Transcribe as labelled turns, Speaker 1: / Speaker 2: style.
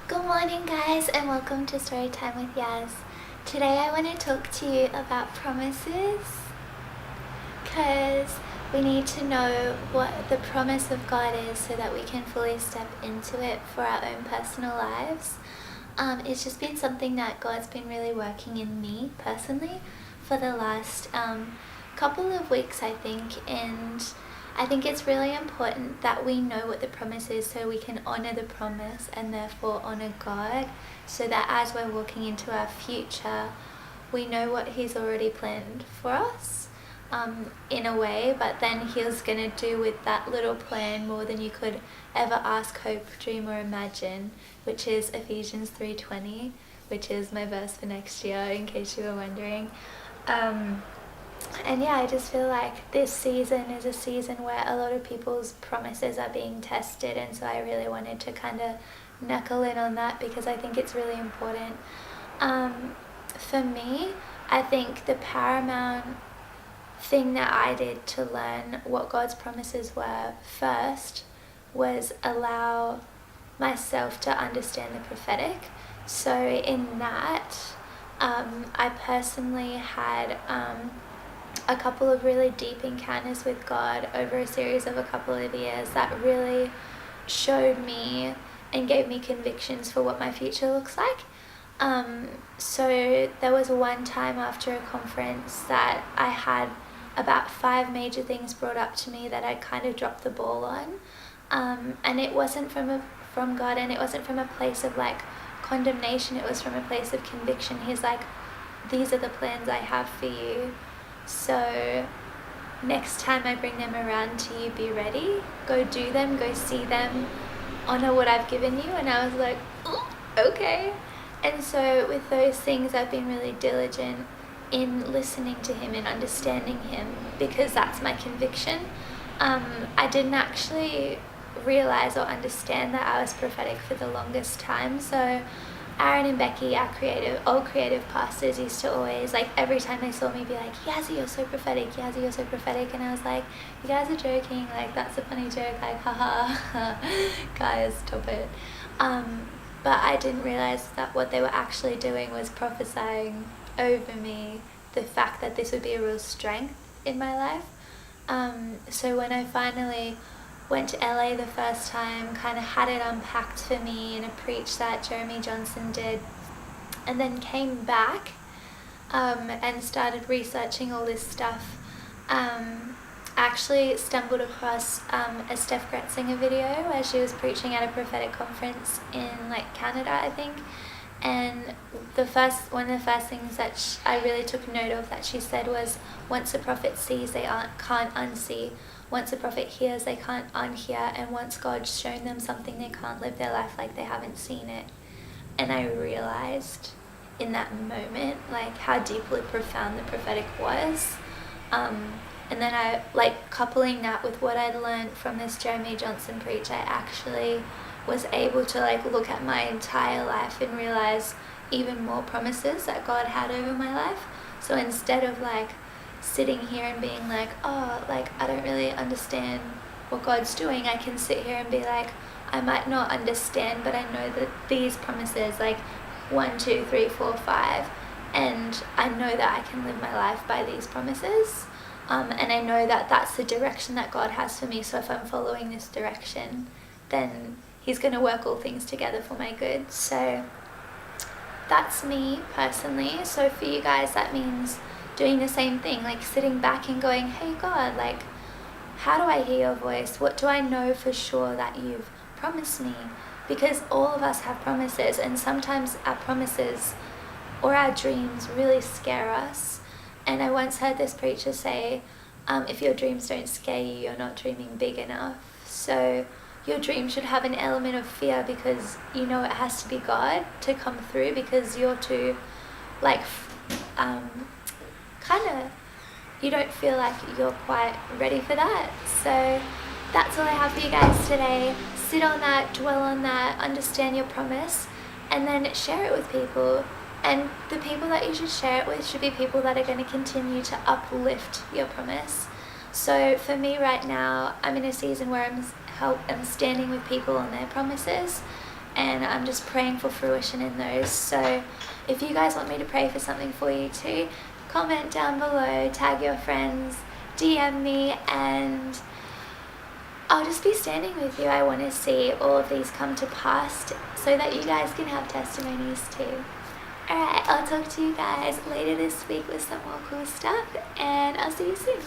Speaker 1: Good morning guys and welcome to Storytime with Yaz. Today I want to talk to you about promises because we need to know what the promise of God is so that we can fully step into it for our own personal lives. It's just been something that God's been really working in me personally for the last couple of weeks I think, and I think it's really important that we know what the promise is so we can honor the promise and therefore honor God, so that as we're walking into our future, we know what He's already planned for us in a way, but then He's going to do with that little plan more than you could ever ask, hope, dream or imagine, which is Ephesians 3:20, which is my verse for next year in case you were wondering. And yeah, I just feel like this season is a season where a lot of people's promises are being tested, and so I really wanted to kind of knuckle in on that because I think it's really important. For me, I think the paramount thing that I did to learn what God's promises were first was allow myself to understand the prophetic. So in that, I personally had a couple of really deep encounters with God over a series of a couple of years that really showed me and gave me convictions for what my future looks like. So there was one time after a conference that I had about 5 major things brought up to me that I kind of dropped the ball on, and it wasn't from God, and it wasn't from a place of like condemnation. It was from a place of conviction. He's like, these are the plans I have for you. So next time I bring them around to you, be ready, go do them, go see them, honor what I've given you. And I was like, oh, okay. And so with those things, I've been really diligent in listening to Him and understanding Him, because that's my conviction. I didn't actually realize or understand that I was prophetic for the longest time. So Aaron and Becky, our old creative pastors, used to always, like, every time they saw me, be like, Yazzie, you're so prophetic, Yazzie, you're so prophetic. And I was like, you guys are joking, like, that's a funny joke, like, haha, guys, stop it. But I didn't realize that what they were actually doing was prophesying over me the fact that this would be a real strength in my life. So when I finally went to LA the first time, kind of had it unpacked for me in a preach that Jeremy Johnson did, and then came back and started researching all this stuff. Actually stumbled across a Steph Gretzinger video where she was preaching at a prophetic conference in like Canada, I think. And one of the first things that I really took note of that she said was, once a prophet sees, they can't unsee. Once a prophet hears, they can't unhear. And once God's shown them something, they can't live their life like they haven't seen it. And I realized in that moment, like, how deeply profound the prophetic was. And then I, like, coupling that with what I'd learned from this Jeremy Johnson preach, I actually was able to, like, look at my entire life and realize even more promises that God had over my life. So instead of, like, sitting here and being like, oh, like, I don't really understand what God's doing, I can sit here and be like, I might not understand, but I know that these promises, like 1, 2, 3, 4, 5, and I know that I can live my life by these promises. And I know that that's the direction that God has for me. So if I'm following this direction, then He's going to work all things together for my good. So that's me personally. So for you guys, that means doing the same thing, like sitting back and going, hey God, like, how do I hear your voice? What do I know for sure that you've promised me? Because all of us have promises, and sometimes our promises or our dreams really scare us. And I once heard this preacher say, if your dreams don't scare you, you're not dreaming big enough. So your dream should have an element of fear, because you know it has to be God to come through, because you're too, like, you don't feel like you're quite ready for that. So that's all I have for you guys today. Sit on that, dwell on that, understand your promise, and then share it with people. And the people that you should share it with should be people that are going to continue to uplift your promise. So for me right now, I'm in a season where I'm standing with people on their promises, and I'm just praying for fruition in those. So if you guys want me to pray for something for you too, comment down below, tag your friends, DM me, and I'll just be standing with you. I want to see all of these come to pass so that you guys can have testimonies too. Alright, I'll talk to you guys later this week with some more cool stuff, and I'll see you soon.